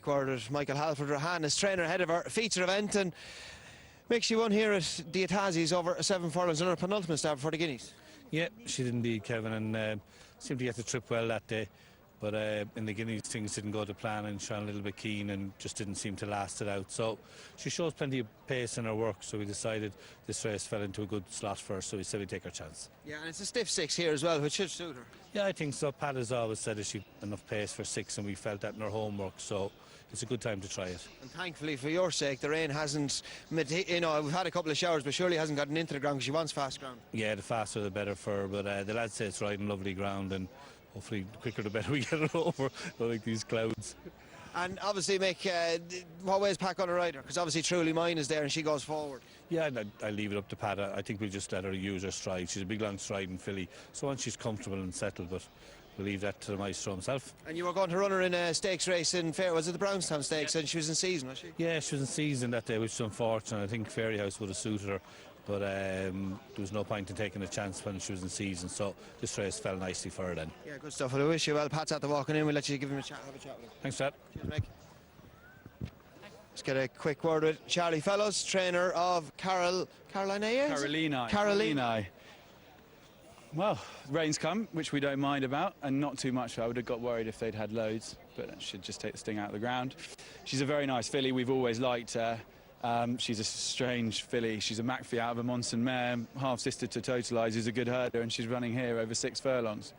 Quartered Michael Halford Rahan as trainer ahead of our feature event, and makes she won here at the Atazis over 7 furlongs on her penultimate start for the Guineas. Yeah, she did indeed, Kevin, and seemed to get the trip well that day. But in the Guineas, things didn't go to plan, and she ran a little bit keen and just didn't seem to last it out. So she shows plenty of pace in her work, so we decided this race fell into a good slot for her, so we said we'd take our chance. Yeah, and it's a stiff 6 here as well, which should suit her. Yeah, I think so. Pat has always said that she'd enough pace for 6, and we felt that in her homework, so it's a good time to try it. And thankfully, for your sake, the rain hasn't, we've had a couple of showers, but surely hasn't gotten into the ground because she wants fast ground. Yeah, the faster the better for her, but the lads say it's riding lovely ground, and hopefully the quicker the better we get it over. I like these clouds. And obviously, Mick, what way is Pat going to ride her? Because obviously Truly Mine is there and she goes forward. Yeah, I leave it up to Pat. I think we'll just let her use her stride. She's a big long striding filly, so once she's comfortable and settled, but we'll leave that to the maestro himself. And you were going to run her in a stakes race in Fair, was it the Brownstown Stakes? Yeah. And she was in season, was she? Yeah, she was in season that day, which is unfortunate. I think Fairy House would have suited her, but there was no point in taking a chance when she was in season, so this race fell nicely for her then. Yeah, good stuff. Well, I wish you well. Pat's at the walking in. We'll let you give him a chat, have a chat with him. Thanks, Pat. Cheers, Mick. Let's get a quick word with Charlie Fellows, trainer of Carolina. Well, rain's come, which we don't mind about, and not too much. I would have got worried if they'd had loads, but that should just take the sting out of the ground. She's a very nice filly. We've always liked her. She's a strange filly. She's a Macfie out of a Monson mare, half-sister to Totalise, who's a good herder, and she's running here over 6 furlongs.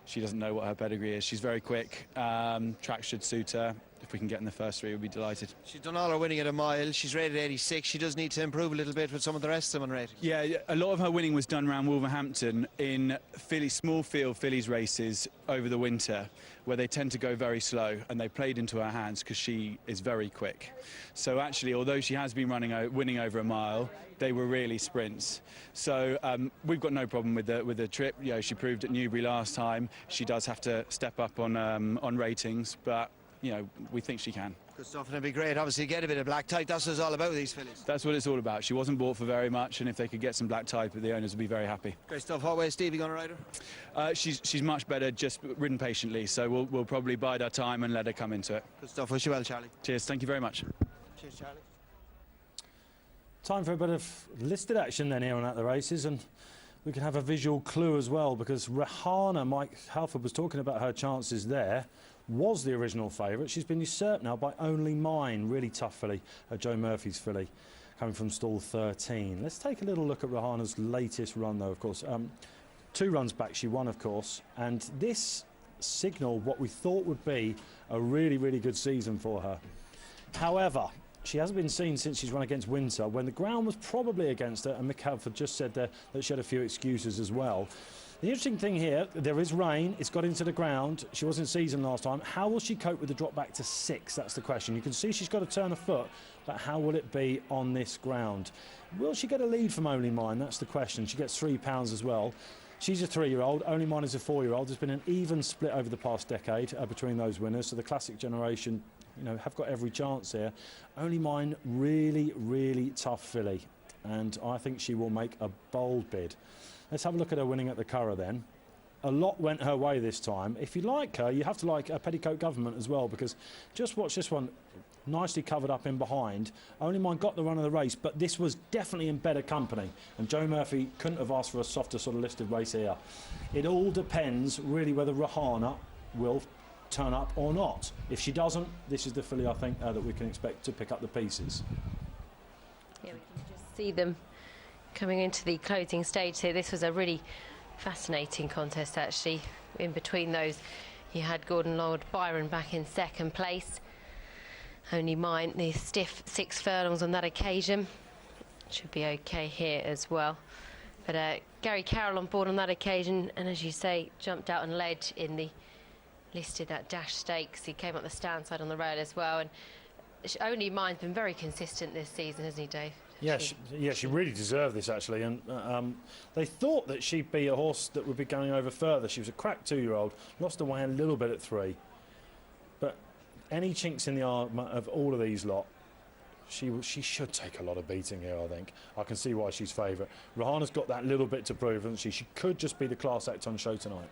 She doesn't know what her pedigree is. She's very quick. Track should suit her. If we can get in the first 3, we'll be delighted. She's done all her winning at a mile. She's rated 86. She does need to improve a little bit with some of the rest of them on rating. Yeah, a lot of her winning was done around Wolverhampton in small field fillies races over the winter, where they tend to go very slow, and they played into her hands because she is very quick. So actually, although she has been winning over a mile, they were really sprints. So we've got no problem with the trip. You know, she proved at Newbury last time. She does have to step up on ratings, but we think she can. Good stuff, and it'd be great, obviously, get a bit of black type. That's what it's all about with these fillies. That's what it's all about. She wasn't bought for very much, and if they could get some black type, the owners would be very happy. Great stuff. What way is Stevie going to ride her? She's much better, just ridden patiently, so we'll probably bide our time and let her come into it. Good stuff. Wish you well, Charlie. Cheers. Thank you very much. Cheers, Charlie. Time for a bit of listed action then here on At the Races, and we can have a visual clue as well, because Rahana, Mike Halford was talking about her chances there, was the original favourite. She's been usurped now by Only Mine, really tough filly, Joe Murphy's filly, coming from stall 13. Let's take a little look at Rahana's latest run though, of course. 2 runs back she won, of course, and this signalled what we thought would be a really, really good season for her. However, she hasn't been seen since she's run against Windsor, when the ground was probably against her, and Mick Halford just said there that she had a few excuses as well. The interesting thing here, there is rain, it's got into the ground, she was in season last time. How will she cope with the drop back to 6? That's the question. You can see she's got to turn a foot, but how will it be on this ground? Will she get a lead from Only Mine? That's the question. She gets £3 as well. She's a 3-year-old, Only Mine is a 4-year-old. There's been an even split over the past decade between those winners, so the classic generation have got every chance here. Only Mine, really, really tough filly, and I think she will make a bold bid. Let's have a look at her winning at the Curragh then. A lot went her way this time. If you like her, you have to like a Petticoat Government as well, because just watch this one, nicely covered up in behind. Only Mine got the run of the race, but this was definitely in better company, and Joe Murphy couldn't have asked for a softer sort of listed race here. It all depends really whether Rahana will turn up or not. If she doesn't, this is the filly I think that we can expect to pick up the pieces. Yeah, we can just see them coming into the closing stage here. This was a really fascinating contest actually. In between those you had Gordon Lord Byron back in 2nd place. Only Mine, the stiff 6 furlongs on that occasion. Should be okay here as well. But Gary Carroll on board on that occasion, and as you say, jumped out and led in the listed that Dash Stakes. He came up the stand side on the rail as well, and Only Mine's been very consistent this season, hasn't he, Dave? Yeah, she really deserved this actually, and they thought that she'd be a horse that would be going over further. She was a crack 2-year-old, lost away a little bit at 3, but any chinks in the armour of all of these lot, she should take a lot of beating here, I think. I can see why she's favourite. Rahana's got that little bit to prove, hasn't she? She could just be the class act on show tonight.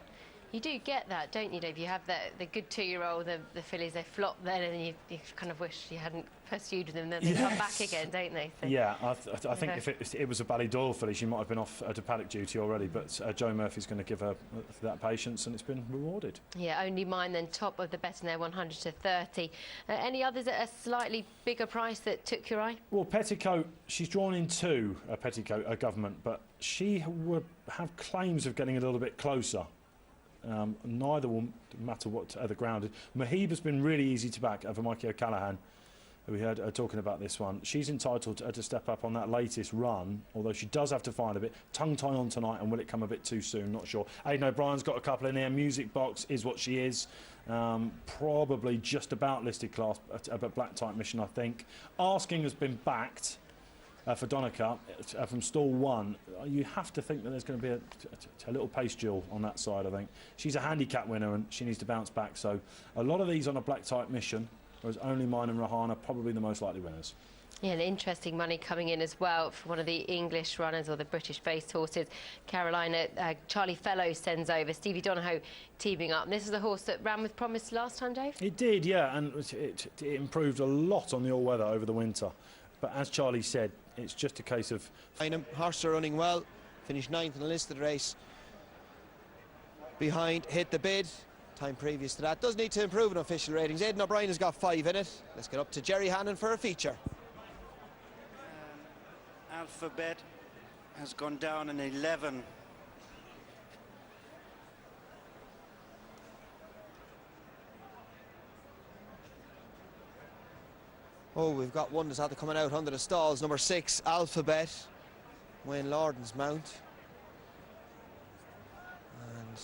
You do get that, don't you, Dave? You have the good 2-year-old, the fillies, they flop then, and you kind of wish you hadn't pursued them, then they come back again, don't they? So, yeah, I think if it was a Ballydoyle filly, she might have been off to paddock duty already, but Joe Murphy's going to give her that patience, and it's been rewarded. Yeah, Only Mine then top of the betting there, 100 to 30. Any others at a slightly bigger price that took your eye? Well, Petticoat, she's drawn in 2, Petticoat, a government, but she would have claims of getting a little bit closer. Neither will matter what the ground is. Mahiba's been really easy to back over Mikey O'Callaghan, who we heard talking about this one. She's entitled to step up on that latest run, although she does have to find a bit. Tongue tie on tonight, and will it come a bit too soon? Not sure. Aidan O'Brien's got a couple in there. Music Box is what she is. Probably just about listed class, but black type mission, I think. Asking has been backed for Donica from stall 1. You have to think that there's going to be a little pace duel on that side, I think. She's a handicap winner and she needs to bounce back. So a lot of these on a black type mission, whereas Only Mine and Rahana probably the most likely winners. Yeah, and interesting money coming in as well for one of the English runners or the British-based horses. Carolina, Charlie Fellow sends over. Stevie Donohoe teaming up. And this is a horse that ran with promise last time, Dave? It did, yeah, and it improved a lot on the all-weather over the winter. But as Charlie said, it's just a case of... Horses are running well, finished 9th in the listed race. Behind, hit the bid. Time previous to that. Does need to improve in official ratings. Aidan O'Brien has got 5 in it. Let's get up to Jerry Hannon for a feature. Alphabet has gone down in 11. Oh, we've got one that's had to coming out under the stalls. Number 6, Alphabet. Wayne Lorden's mount. And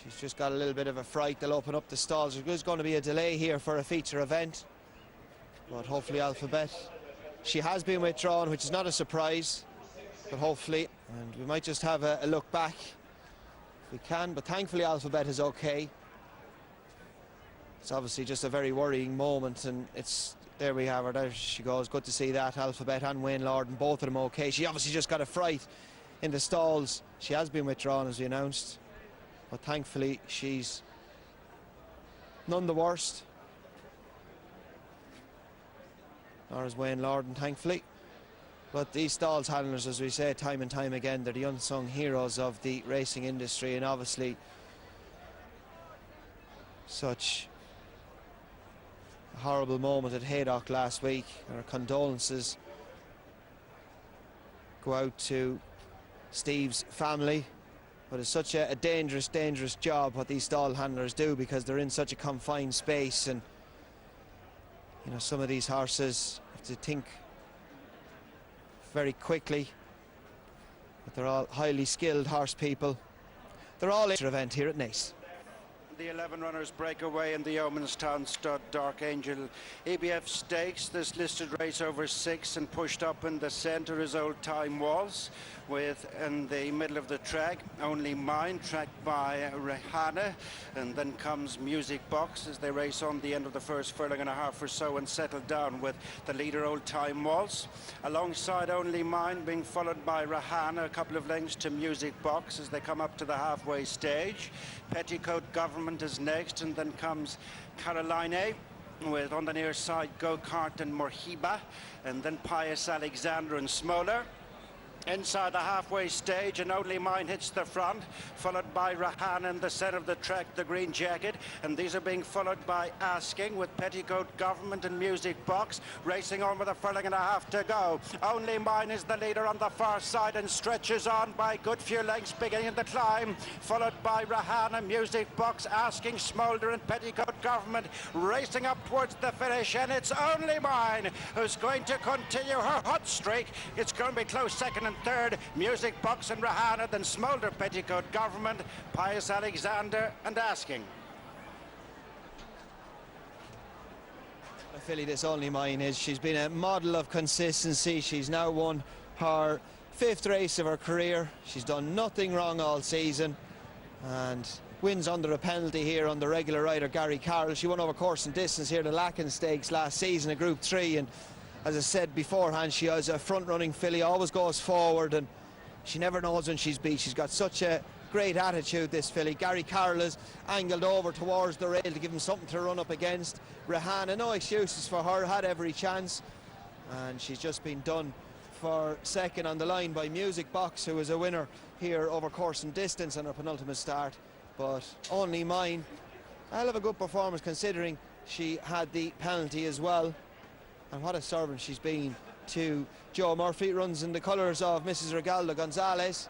she's just got a little bit of a fright. They'll open up the stalls. There's going to be a delay here for a feature event. But hopefully Alphabet. She has been withdrawn, which is not a surprise. But hopefully, and we might just have a look back if we can. But thankfully Alphabet is okay. It's obviously just a very worrying moment, and it's there we have her. There she goes. Good to see that. Alphabet and Wayne Lorden, both of them okay. She obviously just got a fright in the stalls. She has been withdrawn, as we announced, but thankfully she's none the worst. Nor is Wayne Lorden, thankfully. But these stalls handlers, as we say time and time again, they're the unsung heroes of the racing industry, and obviously such horrible moment at Haydock last week. Our condolences go out to Steve's family, but it's such a dangerous job what these stall handlers do, because they're in such a confined space, and you know, some of these horses have to think very quickly, but they're all highly skilled horse people. They're all in the event here at Naas. The 11 runners break away in the Yeomanstown stud Dark Angel EBF Stakes. This listed race over 6, and pushed up in the centre is Old Time Waltz, with in the middle of the track Only Mine, tracked by Rihanna, and then comes Music Box as they race on the end of the first furlong and a half or so and settle down with the leader Old Time Waltz. Alongside Only Mine being followed by Rihanna, a couple of lengths to Music Box as they come up to the halfway stage. Petticoat Government is next, and then comes Caroline, with on the near side Go-Kart and Morhiba, and then Pius Alexander and Smoller. Inside the halfway stage, and Only Mine hits the front, followed by Rahan in the centre of the track, the green jacket, and these are being followed by Asking, with Petticoat Government and Music Box racing on with a furlong and a half to go. Only Mine is the leader on the far side and stretches on by a good few lengths beginning the climb, followed by Rahan and Music Box, Asking, Smoulder and Petticoat Government racing up towards the finish, and it's Only Mine who's going to continue her hot streak. It's going to be close second and third, Music Box and Rahana, then Smoulder, Petticoat Government, Pius Alexander and Asking. A filly this Only Mine is. She's been a model of consistency. She's now won her 5th race of her career. She's done nothing wrong all season, and wins under a penalty here on the regular rider Gary Carroll. She won over course and distance here, the Lacken Stakes last season, a Group 3, and as I said beforehand, she has a front-running filly, always goes forward, and she never knows when she's beat. She's got such a great attitude, this filly. Gary Carroll is angled over towards the rail to give him something to run up against. Rihanna, no excuses for her, had every chance, and she's just been done for second on the line by Music Box, who was a winner here over course and distance on her penultimate start. But Only Mine, a hell of a good performance considering she had the penalty as well. And what a servant she's been to Joe Murphy. Runs in the colours of Mrs. Regaldo Gonzalez,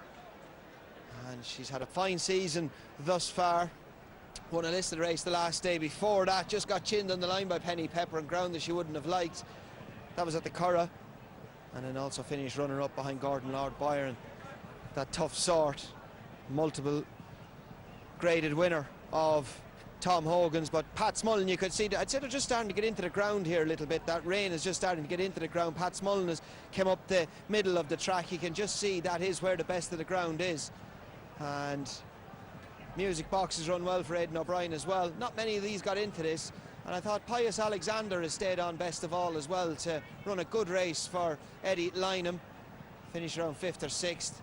and she's had a fine season thus far. Won a listed race the last day before that, just got chinned on the line by Penny Pepper on ground that she wouldn't have liked. That was at the Curragh, and then also finished runner up behind Gordon Lord Byron. That tough sort, multiple graded winner of Tom Hogan's. But Pat Smullen, you could see that, I'd say they're just starting to get into the ground here a little bit. That rain is just starting to get into the ground. Pat Smullen has come up the middle of the track. You can just see that is where the best of the ground is. And Music Box has run well for Aidan O'Brien as well. Not many of these got into this, and I thought Pius Alexander has stayed on best of all as well to run a good race for Eddie Lynham. Finished around 5th or 6th.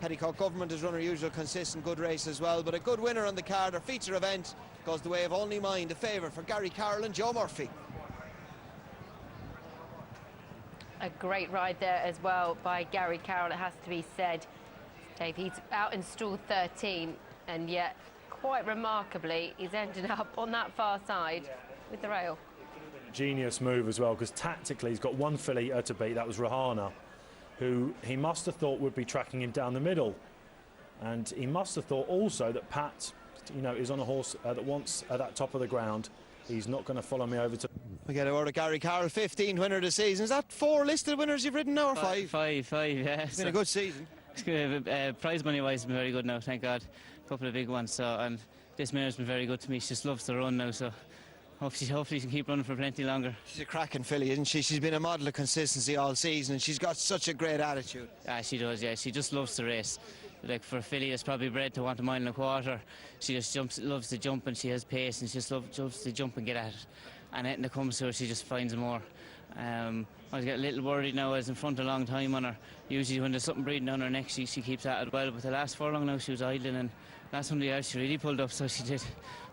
Petticoat Government has run her usual consistent good race as well, but a good winner on the card. Her feature event goes the way of Only Mine, the favourite for Gary Carroll and Joe Murphy. A great ride there as well by Gary Carroll, it has to be said. Dave, he's out in stall 13, and yet quite remarkably he's ended up on that far side with the rail. Genius move as well, because tactically he's got one filly to beat. That was Rahana, who he must have thought would be tracking him down the middle, and he must have thought also that Pat, you know, is on a horse that wants at that top of the ground. He's not going to follow me over to... We get a word of Gary Carroll, 15th winner of the season. Is that 4 listed winners you've ridden now, or 5? Five, yeah. It's been a good season. It's good. Prize money wise, been very good now, thank God. A couple of big ones. So this mare's been very good to me. She just loves to run now, so hopefully she can keep running for plenty longer. She's a cracking filly, isn't she? She's been a model of consistency all season, and she's got such a great attitude. Yeah, she does. Yeah, she just loves to race. Like, for a filly that's probably bred to want a mile and a quarter, she just loves to jump, and she has pace, and she just loves to jump and get at it. And anything that comes to her, she just finds more. I was getting a little worried now. I was in front a long time on her. Usually when there's something breathing down her neck, she keeps at it well. But the last furlong now, she was idling, and last one she really pulled up, so she did.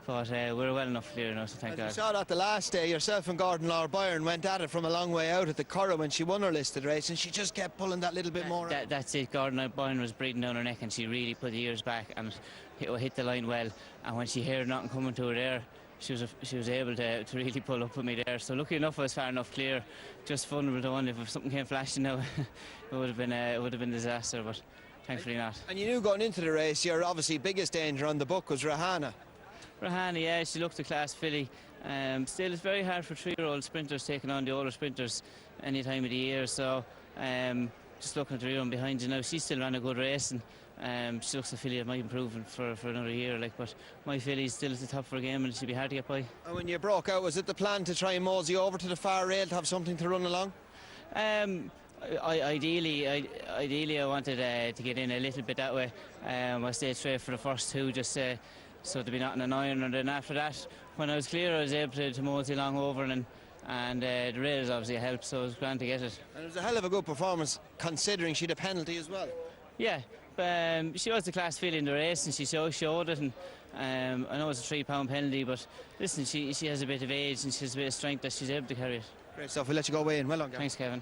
But we're well enough clear now, so thank God. You saw that the last day. Yourself and Gordon Lord Byron went at it from a long way out at the Curragh when she won her listed race, and she just kept pulling that little bit more. That's it. Gordon Byron was breathing down her neck, and she really put the ears back and hit the line well. And when she heard nothing coming to her there, she was able to really pull up with me there. So lucky enough I was far enough clear. Just vulnerable to one. If something came flashing now, it would have been a disaster. But thankfully not. And you knew going into the race, your obviously biggest danger on the book was Rahana. Rahana, yeah, she looked a class filly. Still, it's very hard for 3-year-old sprinters taking on the older sprinters any time of the year. So just looking at her on behind you now, she still ran a good race, and she looks a filly that might improve for another year. But my filly's still at the top for a game, and she'll be hard to get by. And when you broke out, was it the plan to try and mosey over to the far rail to have something to run along? Ideally, I wanted to get in a little bit that way. I stayed straight for the first 2, just so to be not in an iron, and then after that, when I was clear, I was able to mosey along over, and the rails obviously helped, so it was grand to get it. And it was a hell of a good performance considering she had a penalty as well. Yeah, she was the class filly in the race, and she showed it, and I know it's a £3 penalty, but listen, she has a bit of age and she has a bit of strength that she's able to carry it. Great stuff. We'll let you go away in. Well done, Gary. Thanks, Kevin.